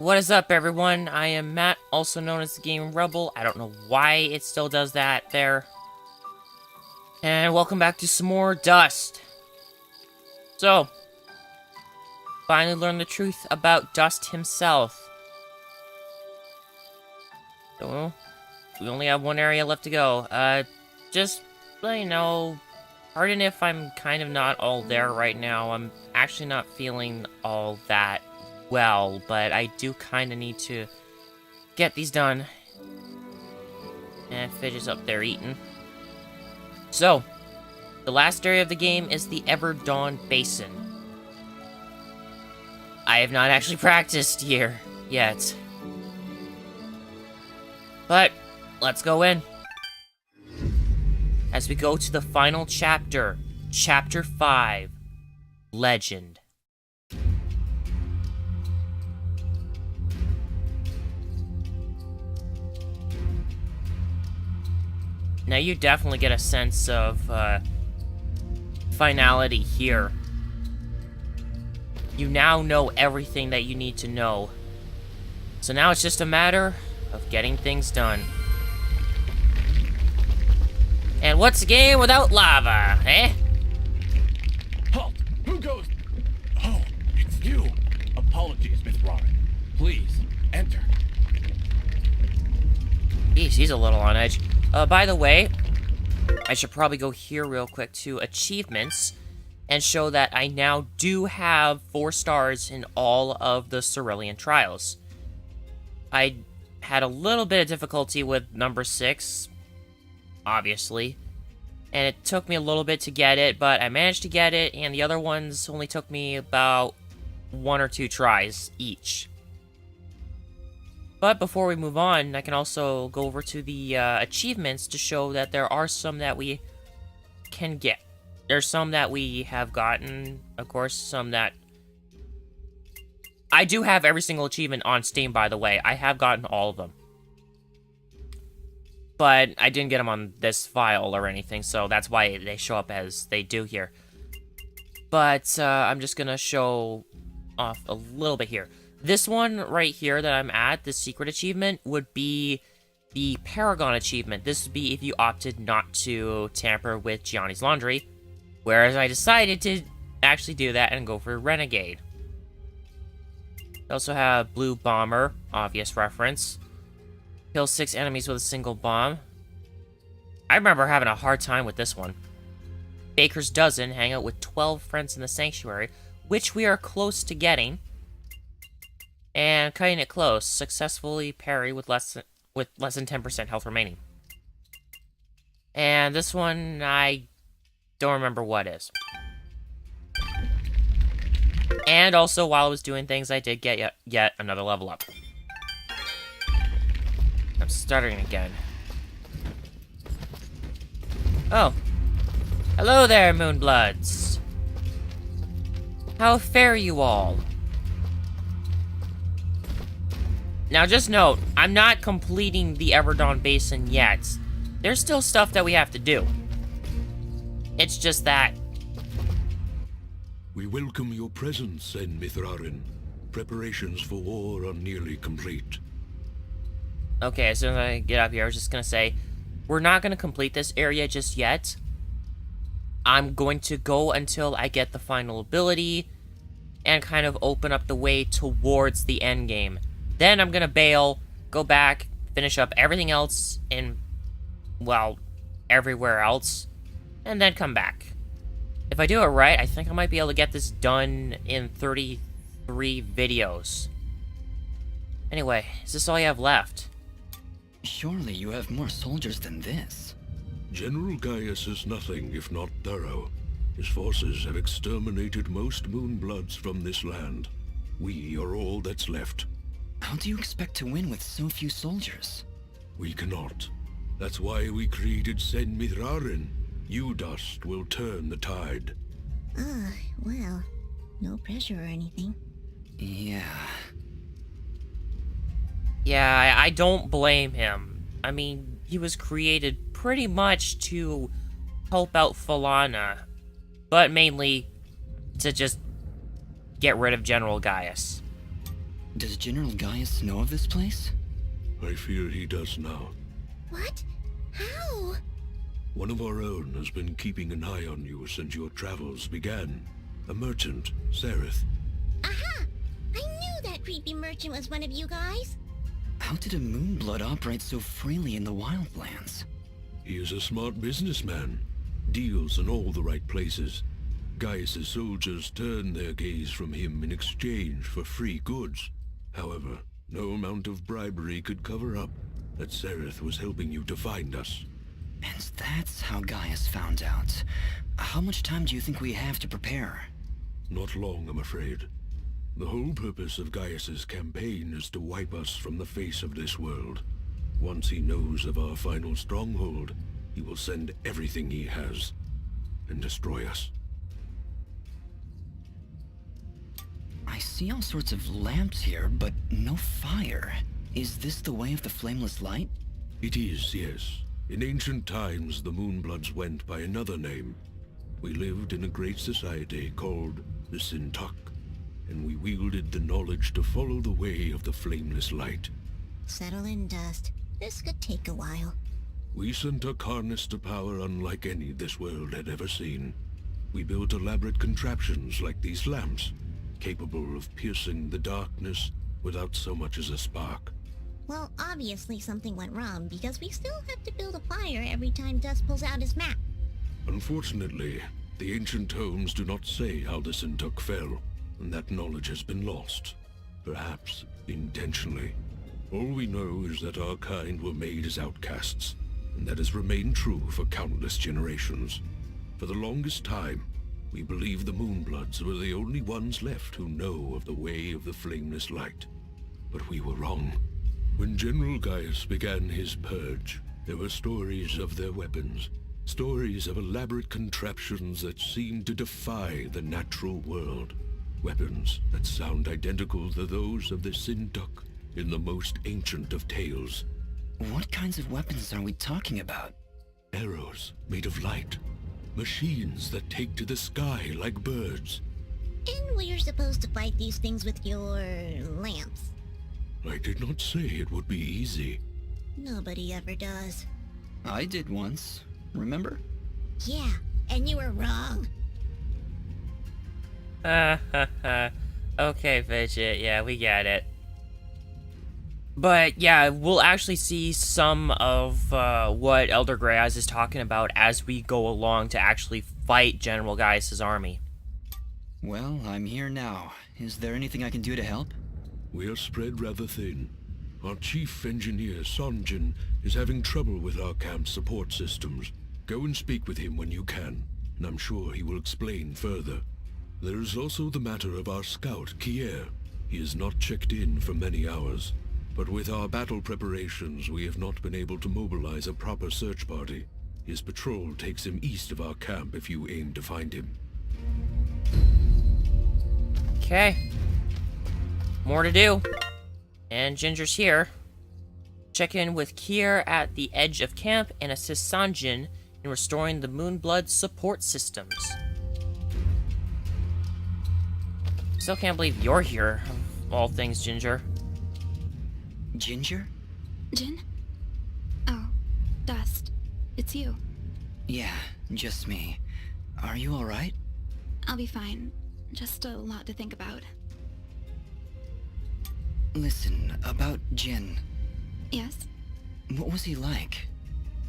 What is up, everyone? I am Matt, also known as the Game Rebel. I don't know why it still does that there. And welcome back to some more Dust. So, finally learned the truth about Dust himself. So, we only have one area left to go. Just, you know, pardon if I'm kind of not all there right now. I'm actually not feeling all that well, but I do kind of need to get these done. And Fidge is up there eating. So, the last area of the game is the Everdawn Basin. I have not actually practiced here yet. But, let's go in. As we go to the final chapter, Chapter 5, Legend. Now you definitely get a sense of finality here. You now know everything that you need to know. So now it's just a matter of getting things done. And what's a game without lava, eh? Halt! Who goes? Oh, it's you. Apologies, Miss Robin. Please, enter. Jeez, he's a little on edge. By the way, I should probably go here real quick to achievements and show that I now do have 4 stars in all of the Cerulean trials. I had a little bit of difficulty with number 6, obviously, and it took me a little bit to get it, but I managed to get it, and the other ones only took me about 1 or 2 tries each. But before we move on, I can also go over to the achievements to show that there are some that we can get. There's some that we have gotten, of course, some that... I do have every single achievement on Steam, by the way. I have gotten all of them. But I didn't get them on this file or anything, so that's why they show up as they do here. But I'm just gonna show off a little bit here. This one right here that I'm at, this secret achievement, would be the Paragon achievement. This would be if you opted not to tamper with Gianni's laundry, whereas I decided to actually do that and go for Renegade. We also have Blue Bomber, obvious reference. Kill 6 enemies with a single bomb. I remember having a hard time with this one. Baker's Dozen, hang out with 12 friends in the Sanctuary, which we are close to getting. And cutting it close, successfully parry with less than 10% health remaining. And this one, I don't remember what is. And also, while I was doing things, I did get yet another level up. I'm starting again. Oh. Hello there, Moonbloods. How fare you all? Now, just note, I'm not completing the Everdawn Basin yet. There's still stuff that we have to do. It's just that... We welcome your presence, En Mithrarin. Preparations for war are nearly complete. Okay, as soon as I get up here, I was just gonna say, we're not gonna complete this area just yet. I'm going to go until I get the final ability and kind of open up the way towards the end game. Then I'm gonna bail, go back, finish up everything else in, well, everywhere else, and then come back. If I do it right, I think I might be able to get this done in 33 videos. Anyway, is this all you have left? Surely you have more soldiers than this. General Gaius is nothing if not thorough. His forces have exterminated most Moonbloods from this land. We are all that's left. How do you expect to win with so few soldiers? We cannot. That's why we created Sen Mithrarin. You, Dust, will turn the tide. Well, no pressure or anything. Yeah. Yeah, I don't blame him. I mean, he was created pretty much to help out Falana, but mainly to just get rid of General Gaius. Does General Gaius know of this place? I fear he does now. What? How? One of our own has been keeping an eye on you since your travels began. A merchant, Sereth. Aha! I knew that creepy merchant was one of you guys. How did a Moonblood operate so freely in the wildlands? He is a smart businessman. Deals in all the right places. Gaius' soldiers turn their gaze from him in exchange for free goods. However, no amount of bribery could cover up that Sereth was helping you to find us. And that's how Gaius found out. How much time do you think we have to prepare? Not long, I'm afraid. The whole purpose of Gaius' campaign is to wipe us from the face of this world. Once he knows of our final stronghold, he will send everything he has and destroy us. I see all sorts of lamps here, but no fire. Is this the way of the flameless light? It is, yes. In ancient times, the Moonbloods went by another name. We lived in a great society called the Sintuck, and we wielded the knowledge to follow the way of the flameless light. Settle in, Dust. This could take a while. We Sintuck harnessed a power unlike any this world had ever seen. We built elaborate contraptions like these lamps, capable of piercing the darkness without so much as a spark. Well, obviously something went wrong, because we still have to build a fire every time Dust pulls out his map. Unfortunately, the ancient tomes do not say how the Sintuck fell, and that knowledge has been lost. Perhaps intentionally. All we know is that our kind were made as outcasts, and that has remained true for countless generations. For the longest time, we believed the Moonbloods were the only ones left who know of the way of the flameless light. But we were wrong. When General Gaius began his purge, there were stories of their weapons, stories of elaborate contraptions that seemed to defy the natural world. Weapons that sound identical to those of the Sintuck in the most ancient of tales. What kinds of weapons are we talking about? Arrows made of light. Machines that take to the sky like birds. And we're supposed to fight these things with your lamps. I did not say it would be easy. Nobody ever does. I did once, remember? Yeah, and you were wrong. Okay, Fidget, yeah, we get it. But yeah, we'll actually see some of what Elder Greyeyes is talking about as we go along to actually fight General Gaius' army. Well, I'm here now. Is there anything I can do to help? We are spread rather thin. Our chief engineer, Sunjin, is having trouble with our camp's support systems. Go and speak with him when you can, and I'm sure he will explain further. There is also the matter of our scout, Kier. He has not checked in for many hours. But with our battle preparations, we have not been able to mobilize a proper search party. His patrol takes him east of our camp if you aim to find him. Okay. More to do. And Ginger's here. Check in with Kier at the edge of camp and assist Sunjin in restoring the Moonblood support systems. Still can't believe you're here, of all things, Ginger. Ginger? Jin? Oh, Dust. It's you. Yeah, just me. Are you alright? I'll be fine. Just a lot to think about. Listen, about Jin. Yes? What was he like?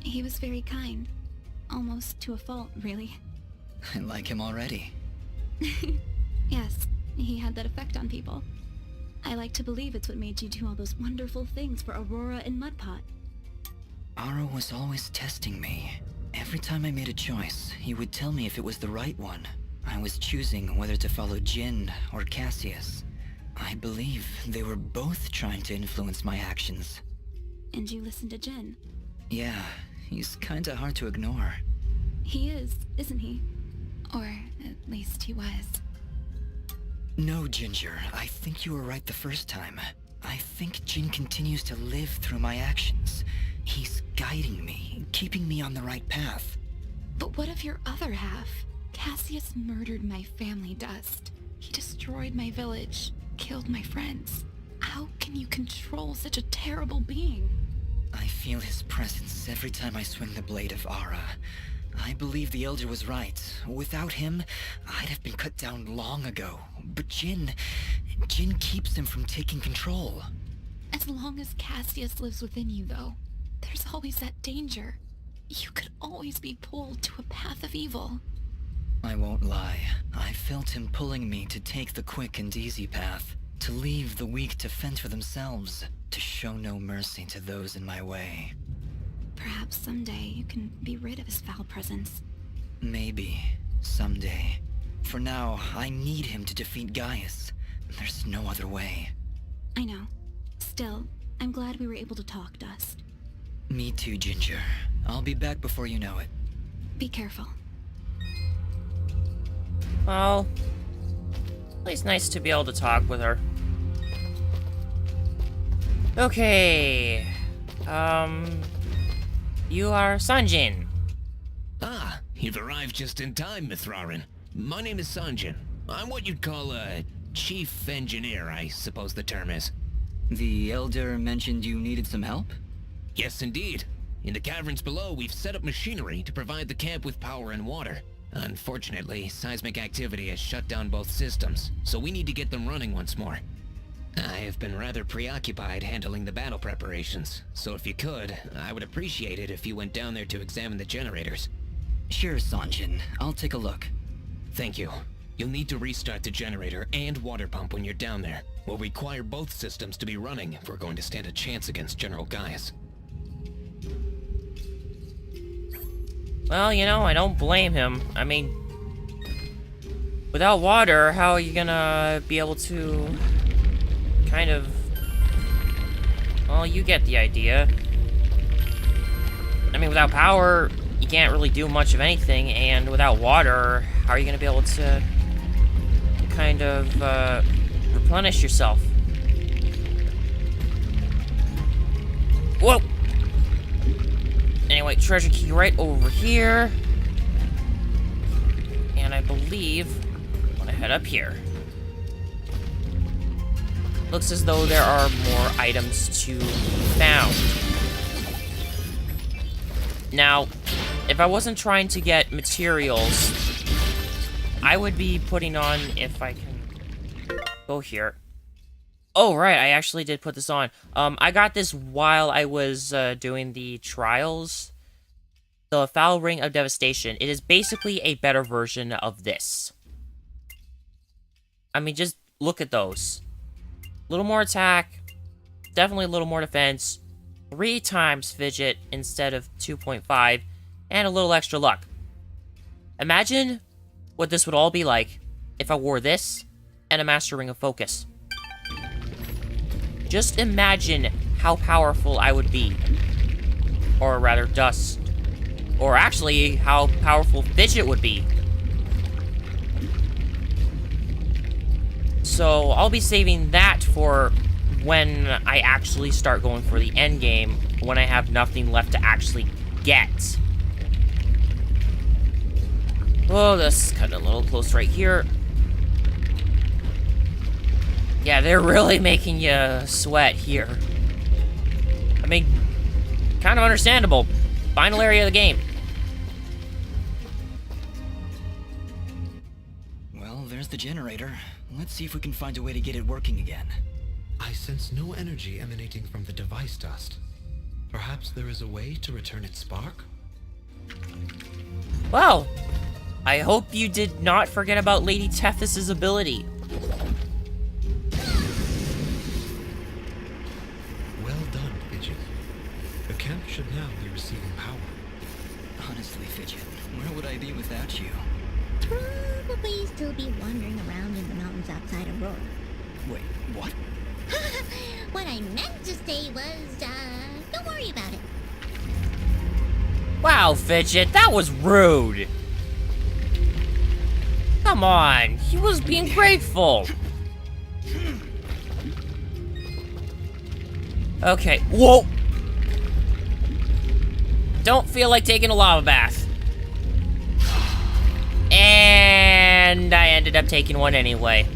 He was very kind. Almost to a fault, really. I like him already. Yes, he had that effect on people. I like to believe it's what made you do all those wonderful things for Aurora and Mudpot. Aro was always testing me. Every time I made a choice, he would tell me if it was the right one. I was choosing whether to follow Jin or Cassius. I believe they were both trying to influence my actions. And you listened to Jin. Yeah, he's kinda hard to ignore. He is, isn't he? Or at least he was. No, Ginger, I think you were right the first time. I think Jin continues to live through my actions. He's guiding me, keeping me on the right path. But what of your other half? Cassius murdered my family, Dust. He destroyed my village, killed my friends. How can you control such a terrible being? I feel his presence every time I swing the blade of Ara. I believe the Elder was right. Without him, I'd have been cut down long ago. But Jin keeps him from taking control. As long as Cassius lives within you, though, there's always that danger. You could always be pulled to a path of evil. I won't lie. I felt him pulling me to take the quick and easy path. To leave the weak to fend for themselves. To show no mercy to those in my way. Perhaps someday you can be rid of his foul presence. Maybe. Someday. For now, I need him to defeat Gaius. There's no other way. I know. Still, I'm glad we were able to talk, Dust. Me too, Ginger. I'll be back before you know it. Be careful. Well, at least nice to be able to talk with her. Okay. You are Sunjin. Ah, you've arrived just in time, Mithrarin. My name is Sunjin. I'm what you'd call a chief engineer, I suppose the term is. The Elder mentioned you needed some help? Yes, indeed. In the caverns below, we've set up machinery to provide the camp with power and water. Unfortunately, seismic activity has shut down both systems, so we need to get them running once more. I have been rather preoccupied handling the battle preparations, so if you could, I would appreciate it if you went down there to examine the generators. Sure, Sunjin. I'll take a look. Thank you. You'll need to restart the generator and water pump when you're down there. We'll require both systems to be running if we're going to stand a chance against General Gaius. Well, you know, I don't blame him. I mean, without water, how are you gonna be able to kind of... Well, you get the idea. I mean, without power, you can't really do much of anything, and without water, how are you gonna be able to kind of replenish yourself? Whoa! Anyway, treasure key right over here. And I believe I'm gonna head up here. Looks as though there are more items to be found. Now, if I wasn't trying to get materials, I would be putting on, if I can go here. Oh, right, I actually did put this on. I got this while I was doing the trials. The Foul Ring of Devastation. It is basically a better version of this. I mean, just look at those. A little more attack. Definitely a little more defense. 3 times fidget instead of 2.5. And a little extra luck. Imagine what this would all be like if I wore this and a Master Ring of Focus. Just imagine how powerful I would be. Or rather, Dust. Or actually, how powerful Fidget would be. So, I'll be saving that for when I actually start going for the end game, when I have nothing left to actually get. Oh, this is cutting a little close right here. Yeah, they're really making you sweat here. I mean, kind of understandable. Final area of the game. Well, there's the generator. Let's see if we can find a way to get it working again. I sense no energy emanating from the device, Dust. Perhaps there is a way to return its spark? Well, I hope you did not forget about Lady Tethys' ability. Well done, Fidget. The camp should now be receiving power. Honestly, Fidget, where would I be without you? Probably still be wandering around in the mountains outside Aurora. Wait, what? What I meant to say was, don't worry about it. Wow, Fidget, that was rude. Come on, he was being grateful. Okay, whoa. Don't feel like taking a lava bath. And I ended up taking one anyway.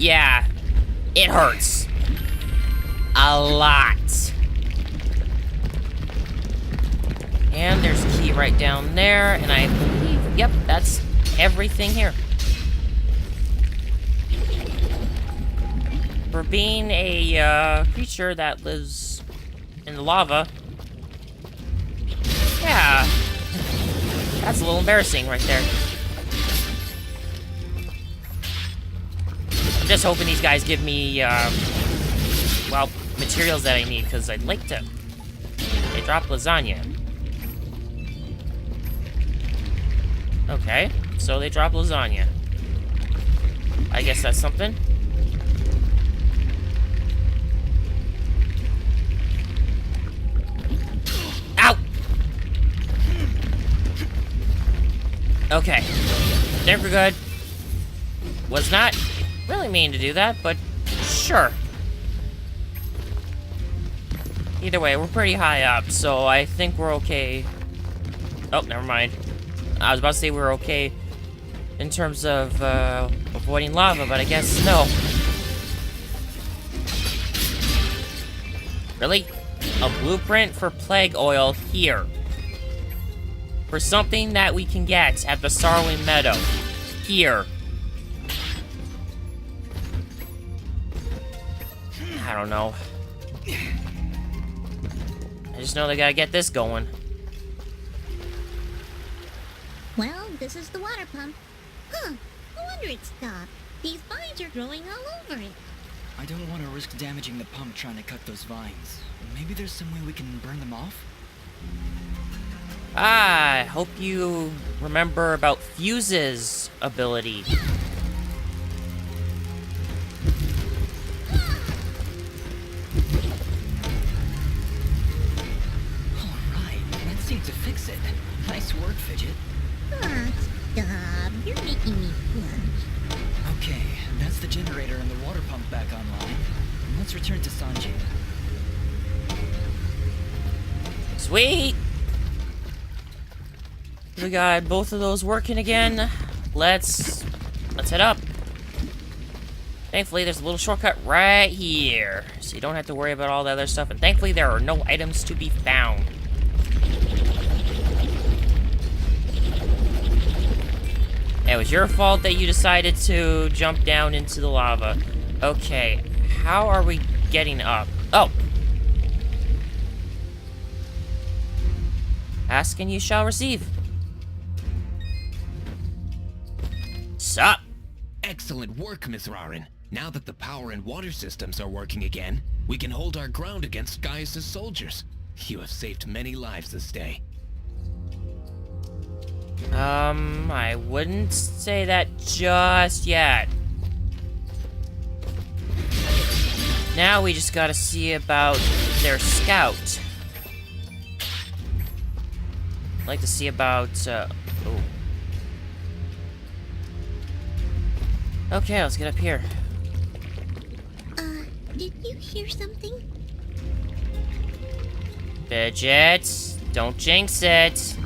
Yeah, it hurts. A lot. And there's a key right down there, and I believe, yep, that's everything here. For being a creature that lives in the lava, yeah, that's a little embarrassing right there. I'm just hoping these guys give me, well, materials that I need, because I'd like to. They drop lasagna. Okay, so they drop lasagna. I guess that's something. Ow! Okay, think we're good. Was not really mean to do that, but sure. Either way, we're pretty high up, so I think we're okay. Oh, never mind. I was about to say we're okay in terms of avoiding lava, but I guess no. Really? A blueprint for plague oil here. For something that we can get at the Sarwing Meadow. Here. I don't know. I just know they gotta get this going. Well, this is the water pump. Huh, no wonder it stopped. These vines are growing all over it. I don't want to risk damaging the pump trying to cut those vines. Maybe there's some way we can burn them off? I hope you remember about Fuse's ability. Alright, that seemed to fix it. Nice work, Fidget. Ah, stop. You're making me blush. Okay, that's the generator and the water pump back online. Let's return to Sunjin. Sweet! We got both of those working again. Let's head up. Thankfully, there's a little shortcut right here, so you don't have to worry about all the other stuff. And thankfully, there are no items to be found. It was your fault that you decided to jump down into the lava. Okay, how are we getting up? Oh! Ask and you shall receive. Sup? Excellent work, Miss Rarin. Now that the power and water systems are working again, we can hold our ground against Gaius' soldiers. You have saved many lives this day. I wouldn't say that just yet. Now we just gotta see about their scout. I'd like to see about, oh. Okay, let's get up here. Did you hear something? Fidget, don't jinx it.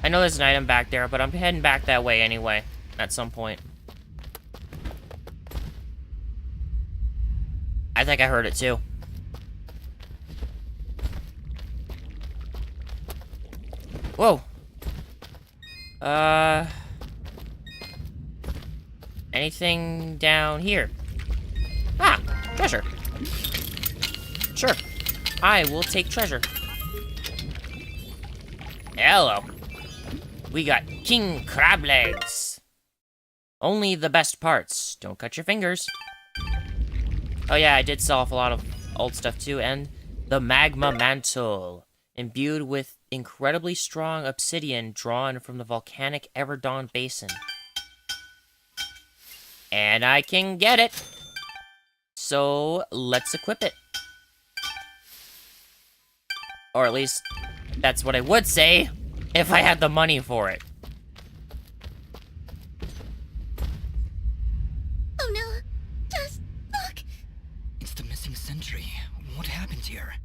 I know there's an item back there, but I'm heading back that way anyway, at some point. I think I heard it too. Whoa. Anything down here? Ah, treasure. Sure. I will take treasure. Hello. We got king crab legs. Only the best parts. Don't cut your fingers. Oh yeah, I did sell off a lot of old stuff too. And the magma mantle. Imbued with incredibly strong obsidian drawn from the volcanic Everdawn Basin. And I can get it. So let's equip it. Or at least, that's what I would say if I had the money for it. Oh no! Just look! It's the missing sentry. What happened here?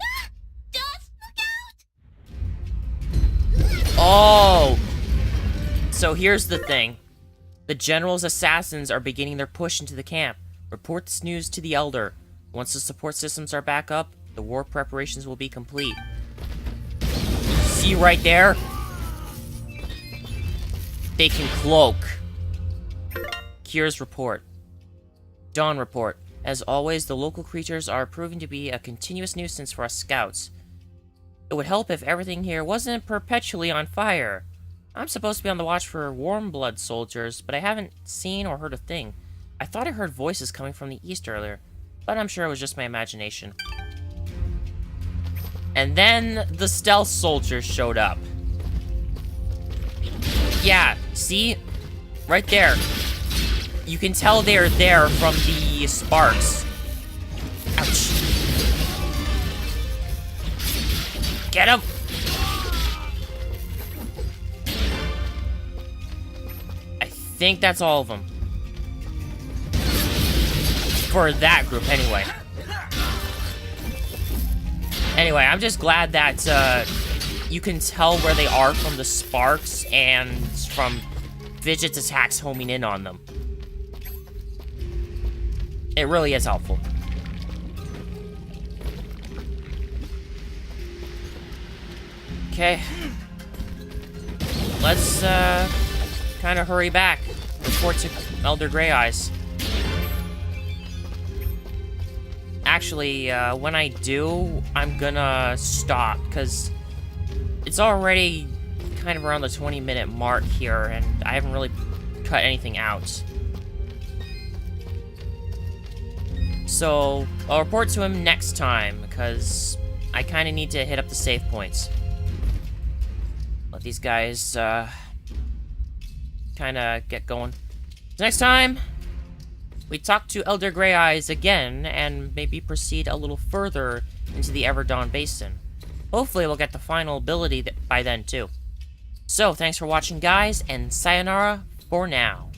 Ah! Just look out! Oh! So here's the thing. The General's assassins are beginning their push into the camp. Report this news to the Elder. Once the support systems are back up, the war preparations will be complete. See right there? They can cloak. Kier's report. Dawn report. As always, the local creatures are proving to be a continuous nuisance for us scouts. It would help if everything here wasn't perpetually on fire. I'm supposed to be on the watch for warm blood soldiers, but I haven't seen or heard a thing. I thought I heard voices coming from the east earlier, but I'm sure it was just my imagination. And then the stealth soldiers showed up. Yeah, see? Right there. You can tell they're there from the sparks. Ouch. Get him! I think that's all of them. For that group, anyway. Anyway, I'm just glad that you can tell where they are from the sparks and from Fidget's attacks homing in on them. It really is helpful. Okay. Let's kind of hurry back. Report to Elder Grey Eyes. Actually, when I do, I'm gonna stop, because it's already kind of around the 20-minute mark here, and I haven't really cut anything out. So, I'll report to him next time, because I kind of need to hit up the save points. Let these guys, kind of get going. Next time, we talk to Elder Grey Eyes again, and maybe proceed a little further into the Everdawn Basin. Hopefully we'll get the final ability by then, too. So, thanks for watching, guys, and sayonara for now.